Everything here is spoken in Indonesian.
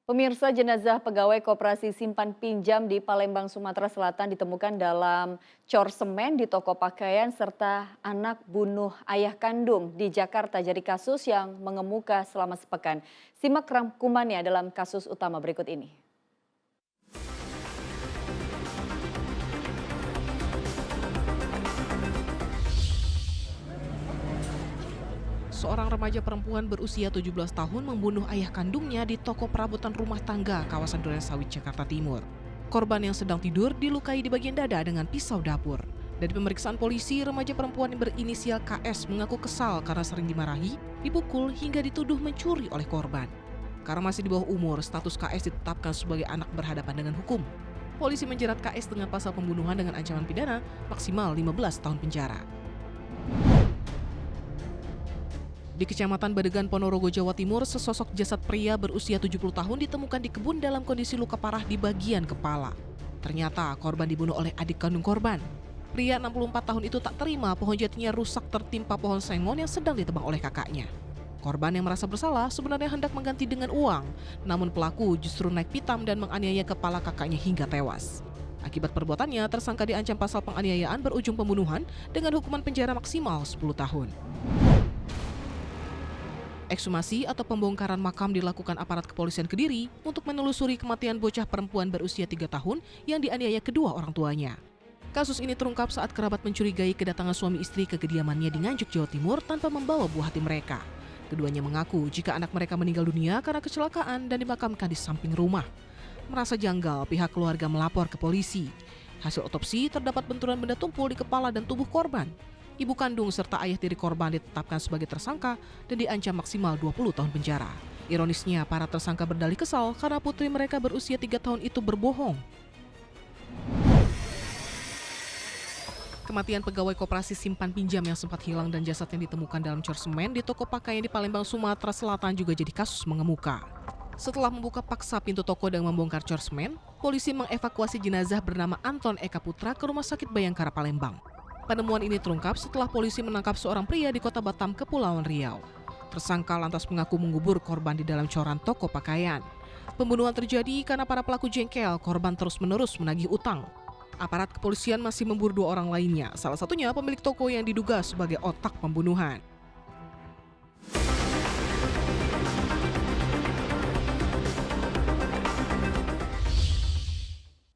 Pemirsa, jenazah pegawai Koperasi Simpan Pinjam di Palembang, Sumatera Selatan ditemukan dalam cor semen di toko pakaian serta anak bunuh ayah kandung di Jakarta jadi kasus yang mengemuka selama sepekan. Simak rangkumannya dalam kasus utama berikut ini. Seorang remaja perempuan berusia 17 tahun membunuh ayah kandungnya di toko perabotan rumah tangga kawasan Durensawit, Jakarta Timur. Korban yang sedang tidur dilukai di bagian dada dengan pisau dapur. Dari pemeriksaan polisi, remaja perempuan yang berinisial KS mengaku kesal karena sering dimarahi, dipukul hingga dituduh mencuri oleh korban. Karena masih di bawah umur, status KS ditetapkan sebagai anak berhadapan dengan hukum. Polisi menjerat KS dengan pasal pembunuhan dengan ancaman pidana maksimal 15 tahun penjara. Di Kecamatan Badegan, Ponorogo, Jawa Timur, sesosok jasad pria berusia 70 tahun ditemukan di kebun dalam kondisi luka parah di bagian kepala. Ternyata korban dibunuh oleh adik kandung korban. Pria 64 tahun itu tak terima pohon jatinya rusak tertimpa pohon sengon yang sedang ditebang oleh kakaknya. Korban yang merasa bersalah sebenarnya hendak mengganti dengan uang, namun pelaku justru naik pitam dan menganiaya kepala kakaknya hingga tewas. Akibat perbuatannya, tersangka diancam pasal penganiayaan berujung pembunuhan dengan hukuman penjara maksimal 10 tahun. Ekshumasi atau pembongkaran makam dilakukan aparat kepolisian Kediri untuk menelusuri kematian bocah perempuan berusia 3 tahun yang dianiaya kedua orang tuanya. Kasus ini terungkap saat kerabat mencurigai kedatangan suami istri ke kediamannya di Nganjuk, Jawa Timur tanpa membawa buah hati mereka. Keduanya mengaku jika anak mereka meninggal dunia karena kecelakaan dan dimakamkan di samping rumah. Merasa janggal, pihak keluarga melapor ke polisi. Hasil otopsi terdapat benturan benda tumpul di kepala dan tubuh korban. Ibu kandung serta ayah tiri korban ditetapkan sebagai tersangka dan diancam maksimal 20 tahun penjara. Ironisnya, para tersangka berdalih kesal karena putri mereka berusia 3 tahun itu berbohong. Kematian pegawai Koperasi Simpan Pinjam yang sempat hilang dan jasadnya ditemukan dalam cor semen di toko pakaian di Palembang, Sumatera Selatan juga jadi kasus mengemuka. Setelah membuka paksa pintu toko dan membongkar cor semen, polisi mengevakuasi jenazah bernama Anton Eka Putra ke Rumah Sakit Bayangkara, Palembang. Penemuan ini terungkap setelah polisi menangkap seorang pria di Kota Batam, Kepulauan Riau. Tersangka lantas mengaku mengubur korban di dalam coran toko pakaian. Pembunuhan terjadi karena para pelaku jengkel, korban terus-menerus menagih utang. Aparat kepolisian masih memburu 2 orang lainnya, salah satunya pemilik toko yang diduga sebagai otak pembunuhan.